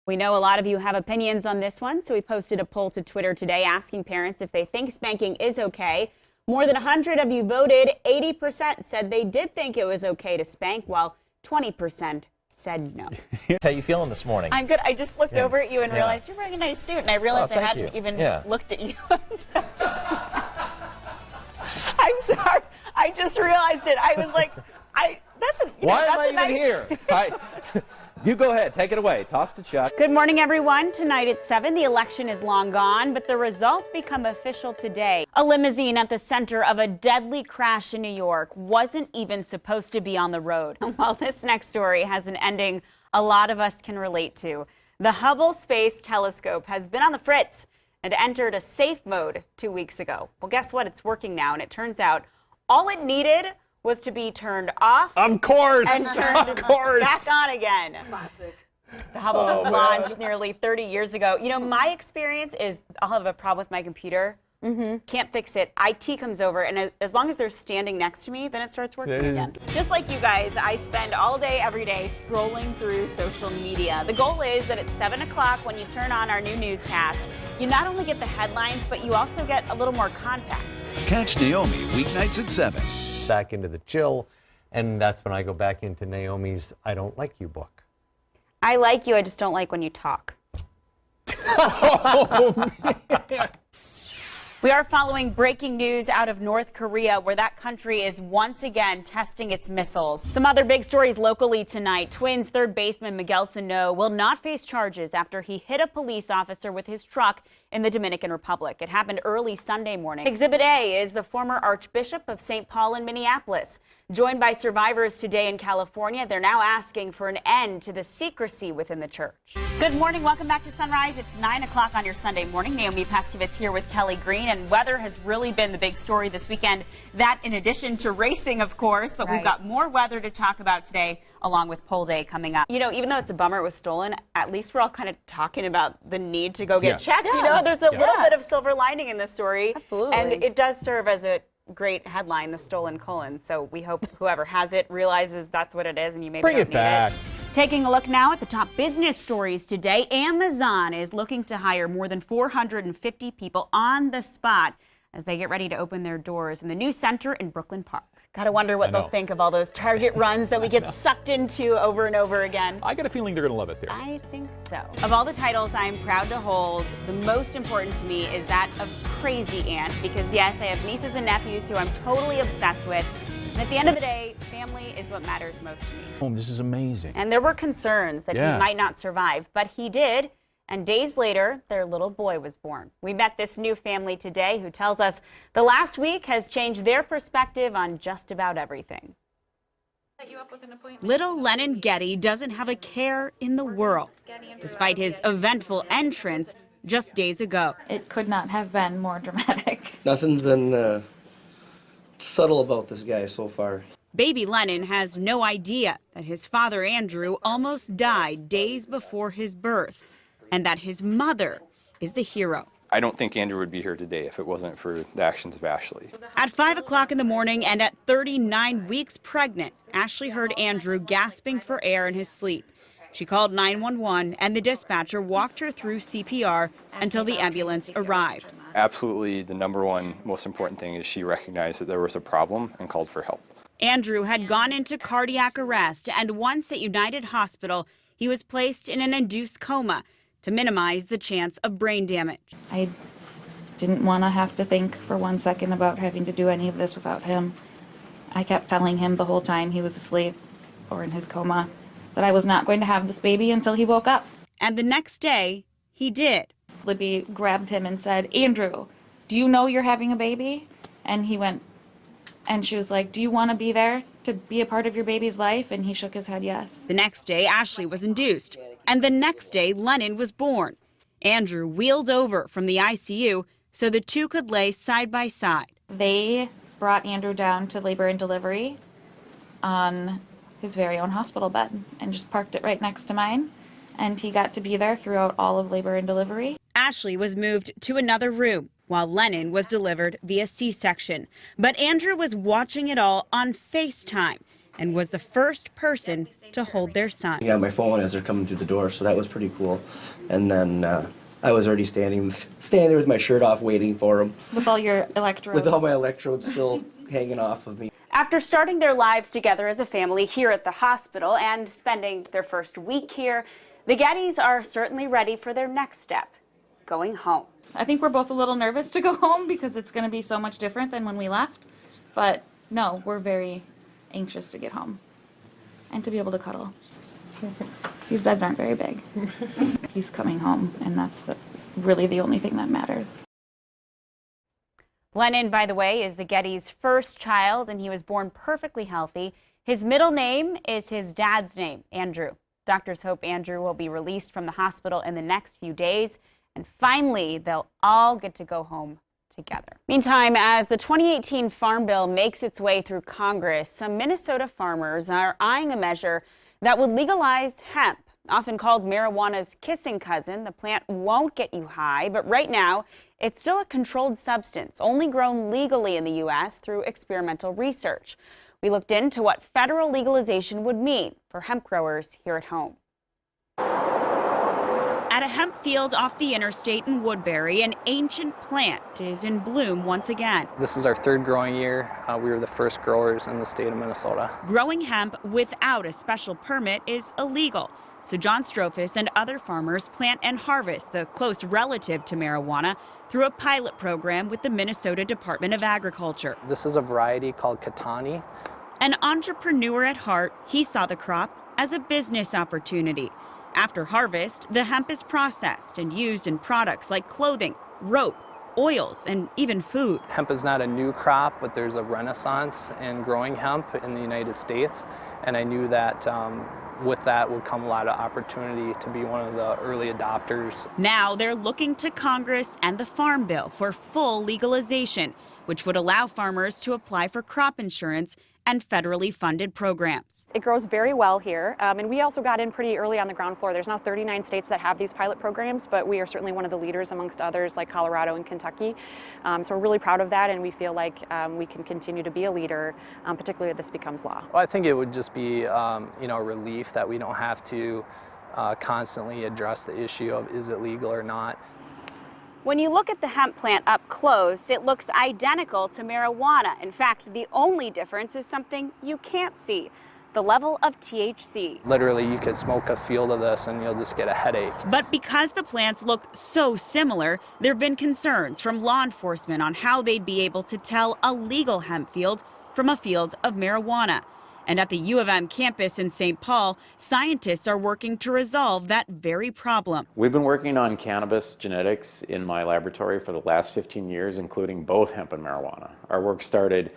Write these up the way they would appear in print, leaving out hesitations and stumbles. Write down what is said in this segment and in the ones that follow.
We know a lot of you have opinions on this one, so we posted a poll to Twitter today asking parents if they think spanking is okay. More than 100 of you voted. 80% said they did think it was okay to spank, while 20% said no. How you feeling this morning? I'm good. I just looked over at you and realized you're wearing a nice suit, and I realized I hadn't even looked at you. I'm sorry. I just realized it. I was like, Why am I even here? You go ahead. Take it away. Toss to Chuck. Good morning, everyone. Tonight at 7, the election is long gone, but the results become official today. A limousine at the center of a deadly crash in New York wasn't even supposed to be on the road. While this next story has an ending a lot of us can relate to, the Hubble Space Telescope has been on the fritz and entered a safe mode 2 weeks ago. Well, guess what? It's working now, and it turns out all it needed was to be turned off. Of course. And turned back on again. Classic. The Hubble was launched nearly 30 years ago. You know, my experience is I'll have a problem with my computer. Can't fix it. IT comes over, and as long as they're standing next to me, then it starts working again. Just like you guys, I spend all day, every day scrolling through social media. The goal is that at 7 o'clock, when you turn on our new newscast, you not only get the headlines, but you also get a little more context. Catch Naomi weeknights at 7. Back into the chill, and that's when I go back into Naomi's I Don't Like You book. I like you, I just don't like when you talk. We are following breaking news out of North Korea, where that country is once again testing its missiles. Some other big stories locally tonight. Twins third baseman Miguel Sano will not face charges after he hit a police officer with his truck in the Dominican Republic. It happened early Sunday morning. Exhibit A is the former Archbishop of St. Paul in Minneapolis. Joined by survivors today in California, they're now asking for an end to the secrecy within the church. Good morning. Welcome back to Sunrise. It's 9 o'clock on your Sunday morning. Naomi Pescovitz here with Kelly Green. And weather has really been the big story this weekend. That in addition to racing, of course. But we've got more weather to talk about today, along with poll day coming up. You know, even though it's a bummer it was stolen, at least we're all kind of talking about the need to go get checked. You know, there's a little bit of silver lining in this story. Absolutely. And it does serve as a great headline, the stolen colon. So we hope whoever has it realizes that's what it is, and you maybe Bring don't it need back. it. Taking a look now at the top business stories today. Amazon is looking to hire more than 450 people on the spot as they get ready to open their doors in the new center in Brooklyn Park. Gotta wonder what they'll think of all those Target runs that we get sucked into over and over again. I got a feeling they're going to love it there. I think so. Of all the titles I'm proud to hold, the most important to me is that of crazy aunt, because yes, I have nieces and nephews who I'm totally obsessed with. And at the end of the day, family is what matters most to me. Oh, this is amazing. And there were concerns that he might not survive, but he did. And days later, their little boy was born. We met this new family today who tells us the last week has changed their perspective on just about everything. Little Lennon Getty doesn't have a care in the world, despite his eventful entrance just days ago. It could not have been more dramatic. Nothing's been subtle about this guy so far. Baby Lennon has no idea that his father, Andrew, almost died days before his birth, and that his mother is the hero. I don't think Andrew would be here today if it wasn't for the actions of Ashley. At 5 o'clock in the morning and at 39 weeks pregnant, Ashley heard Andrew gasping for air in his sleep. She called 911 and the dispatcher walked her through CPR until the ambulance arrived. Absolutely, the number one most important thing is she recognized that there was a problem and called for help. Andrew had gone into cardiac arrest, and once at United Hospital, he was placed in an induced coma to minimize the chance of brain damage. I didn't want to have to think for 1 second about having to do any of this without him. I kept telling him the whole time he was asleep or in his coma that I was not going to have this baby until he woke up. And the next day, he did. Libby grabbed him and said, "Andrew, do you know you're having a baby?" And he went, and she was like, "Do you want to be there to be a part of your baby's life?" And he shook his head yes. The next day, Ashley was induced. And the next day, Lennon was born. Andrew wheeled over from the ICU so the two could lay side by side. They brought Andrew down to labor and delivery on his very own hospital bed and just parked it right next to mine. And he got to be there throughout all of labor and delivery. Ashley was moved to another room while Lennon was delivered via C-section. But Andrew was watching it all on FaceTime and was the first person to hold their son. He had my phone as they're coming through the door, so that was pretty cool. And then I was already standing there with my shirt off waiting for him. With all your electrodes. With all my electrodes still hanging off of me. After starting their lives together as a family here at the hospital and spending their first week here, the Gettys are certainly ready for their next step, going home. I think we're both a little nervous to go home because it's going to be so much different than when we left. But no, we're very anxious to get home and to be able to cuddle. These beds aren't very big. He's coming home, and that's really the only thing that matters. Lennon, by the way, is the Gettys' first child, and he was born perfectly healthy. His middle name is his dad's name, Andrew. Doctors hope Andrew will be released from the hospital in the next few days, and finally, they'll all get to go home together. Meantime, as the 2018 Farm Bill makes its way through Congress, some Minnesota farmers are eyeing a measure that would legalize hemp. Often called marijuana's kissing cousin, the plant won't get you high, but right now it's still a controlled substance, only grown legally in the U.S. through experimental research. We looked into what federal legalization would mean for hemp growers here at home. At a hemp field off the interstate in Woodbury, an ancient plant is in bloom once again. This is our third growing year. We were the first growers in the state of Minnesota. Growing hemp without a special permit is illegal. So John Strophus and other farmers plant and harvest the close relative to marijuana through a pilot program with the Minnesota Department of Agriculture. This is a variety called Katani. An entrepreneur at heart, he saw the crop as a business opportunity. After harvest, the hemp is processed and used in products like clothing, rope, oils, and even food. Hemp is not a new crop, but there's a renaissance in growing hemp in the United States. And I knew that with that would come a lot of opportunity to be one of the early adopters. Now they're looking to Congress and the Farm Bill for full legalization, which would allow farmers to apply for crop insurance and federally funded programs. It grows very well here, and we also got in pretty early on the ground floor. There's now 39 states that have these pilot programs, but we are certainly one of the leaders amongst others like Colorado and Kentucky. So we're really proud of that, and we feel like we can continue to be a leader, particularly if this becomes law. Well, I think it would just be a relief that we don't have to constantly address the issue of is it legal or not. When you look at the hemp plant up close, it looks identical to marijuana. In fact, the only difference is something you can't see, the level of THC. Literally, you could smoke a field of this and you'll just get a headache. But because the plants look so similar, there have been concerns from law enforcement on how they'd be able to tell a legal hemp field from a field of marijuana. And at the U of M campus in St. Paul, scientists are working to resolve that very problem. We've been working on cannabis genetics in my laboratory for the last 15 years, including both hemp and marijuana. Our work started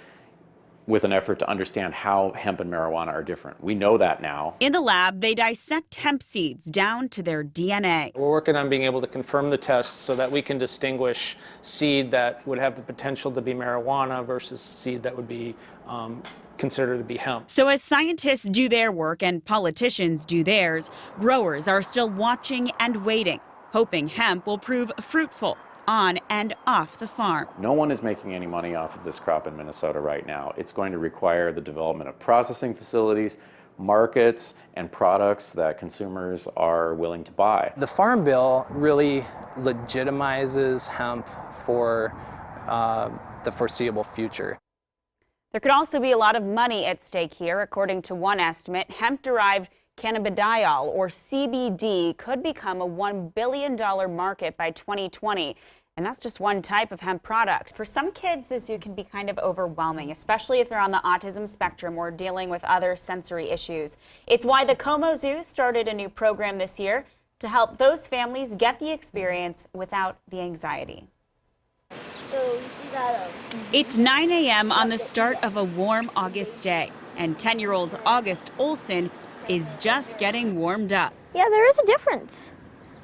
with an effort to understand how hemp and marijuana are different. We know that now. In the lab, they dissect hemp seeds down to their DNA. We're working on being able to confirm the tests so that we can distinguish seed that would have the potential to be marijuana versus seed that would be considered to be hemp. So as scientists do their work and politicians do theirs, growers are still watching and waiting, hoping hemp will prove fruitful on and off the farm. No one is making any money off of this crop in Minnesota right now. It's going to require the development of processing facilities, markets, and products that consumers are willing to buy. The Farm Bill really legitimizes hemp for the foreseeable future. There could also be a lot of money at stake here. According to one estimate, hemp-derived cannabidiol, or CBD, could become a $1 billion market by 2020. And that's just one type of hemp product. For some kids, the zoo can be kind of overwhelming, especially if they're on the autism spectrum or dealing with other sensory issues. It's why the Como Zoo started a new program this year to help those families get the experience without the anxiety. It's 9 a.m. on the start of a warm August day, and 10-year-old August Olson is just getting warmed up. Yeah, there is a difference.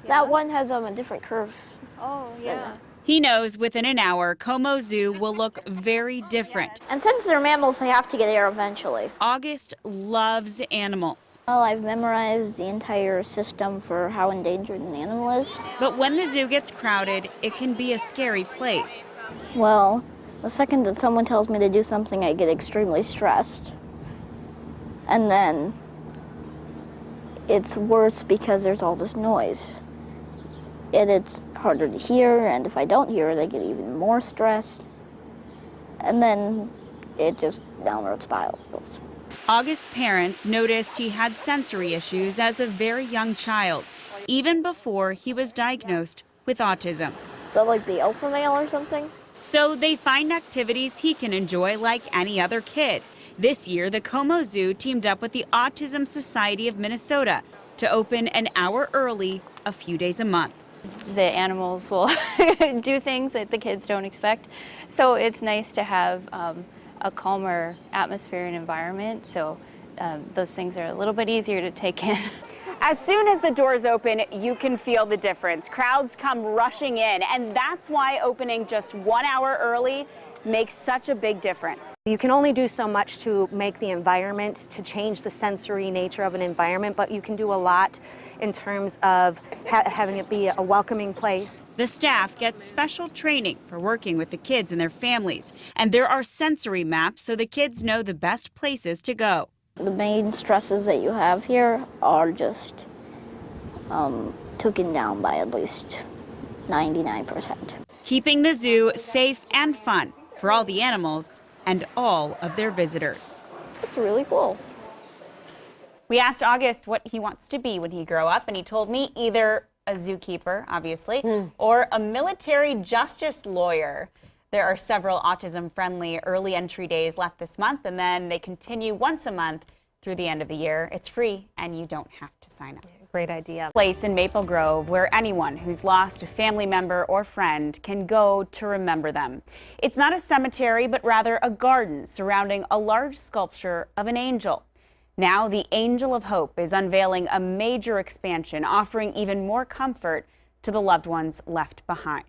Yeah. That one has a different curve. Oh, yeah. He knows within an hour, Como Zoo will look very different. And since they're mammals, they have to get air eventually. August loves animals. Well, I've memorized the entire system for how endangered an animal is. But when the zoo gets crowded, it can be a scary place. Well, the second that someone tells me to do something, I get extremely stressed. And then it's worse because there's all this noise. And it's harder to hear, and if I don't hear it, I get even more stressed. And then it just downward spirals. August's parents noticed he had sensory issues as a very young child, even before he was diagnosed with autism. Is that like the alpha male or something? So they find activities he can enjoy like any other kid. This year, the Como Zoo teamed up with the Autism Society of Minnesota to open an hour early, a few days a month. The animals will do things that the kids don't expect. So it's nice to have a calmer atmosphere and environment. So those things are a little bit easier to take in. As soon as the doors open, you can feel the difference. Crowds come rushing in, and that's why opening just 1 hour early makes such a big difference. You can only do so much to make the environment, to change the sensory nature of an environment, but you can do a lot in terms of having it be a welcoming place. The staff gets special training for working with the kids and their families, and there are sensory maps so the kids know the best places to go. The main stresses that you have here are just taken down by at least 99%. Keeping the zoo safe and fun for all the animals and all of their visitors. It's really cool. We asked August what he wants to be when he grows up, and he told me either a zookeeper, obviously, or a military justice lawyer. There are several autism-friendly early entry days left this month, and then they continue once a month through the end of the year. It's free, and you don't have to sign up. Great idea. Place in Maple Grove where anyone who's lost a family member or friend can go to remember them. It's not a cemetery, but rather a garden surrounding a large sculpture of an angel. Now the Angel of Hope is unveiling a major expansion, offering even more comfort to the loved ones left behind.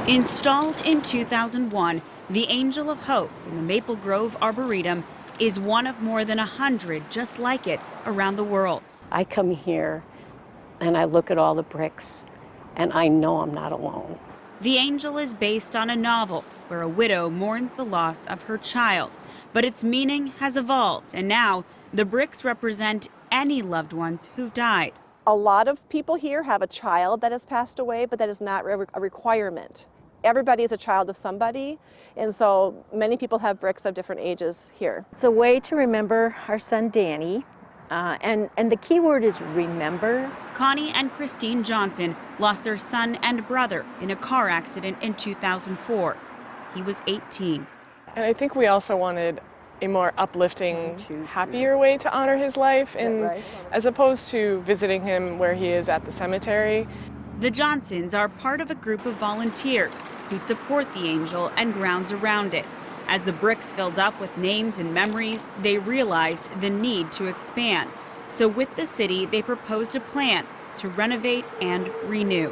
Installed in 2001, the Angel of Hope in the Maple Grove Arboretum is one of more than 100 just like it around the world. I come here and I look at all the bricks and I know I'm not alone. The Angel is based on a novel where a widow mourns the loss of her child, but its meaning has evolved, and now the bricks represent any loved ones who've died. A lot of people here have a child that has passed away, but that is not a requirement. Everybody is a child of somebody, and so many people have bricks of different ages here. It's a way to remember our son Danny, and the key word is remember. Connie and Christine Johnson lost their son and brother in a car accident in 2004. He was 18. And I think we also wanted a more uplifting, happier way to honor his life, and as opposed to visiting him where he is at the cemetery. The Johnsons are part of a group of volunteers who support the Angel and grounds around it. As the bricks filled up with names and memories, they realized the need to expand. So with the city, they proposed a plan to renovate and renew.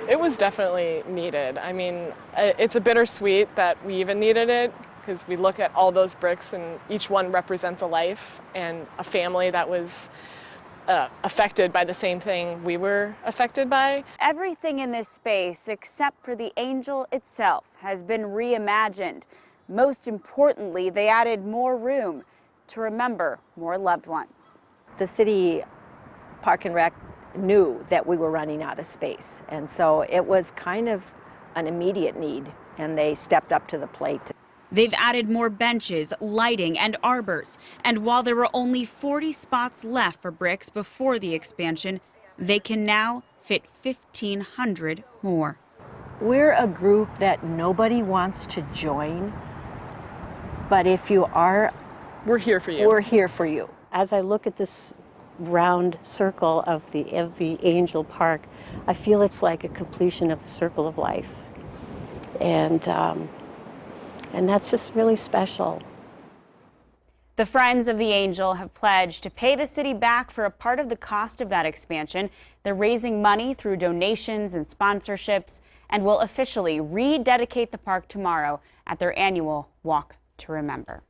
It was definitely needed. I mean, it's a bittersweet that we even needed it, because we look at all those bricks and each one represents a life and a family that was affected by the same thing we were affected by. Everything in this space, except for the Angel itself, has been reimagined. Most importantly, they added more room to remember more loved ones. The city Park and Rec knew that we were running out of space, and so it was kind of an immediate need, and they stepped up to the plate. They've added more benches, lighting, and arbors. And while there were only 40 spots left for bricks before the expansion, they can now fit 1,500 more. We're a group that nobody wants to join, but if you are, we're here for you. We're here for you. As I look at this round circle of the Angel Park, I feel it's like a completion of the circle of life. And that's just really special. The Friends of the Angel have pledged to pay the city back for a part of the cost of that expansion. They're raising money through donations and sponsorships and will officially rededicate the park tomorrow at their annual Walk to Remember.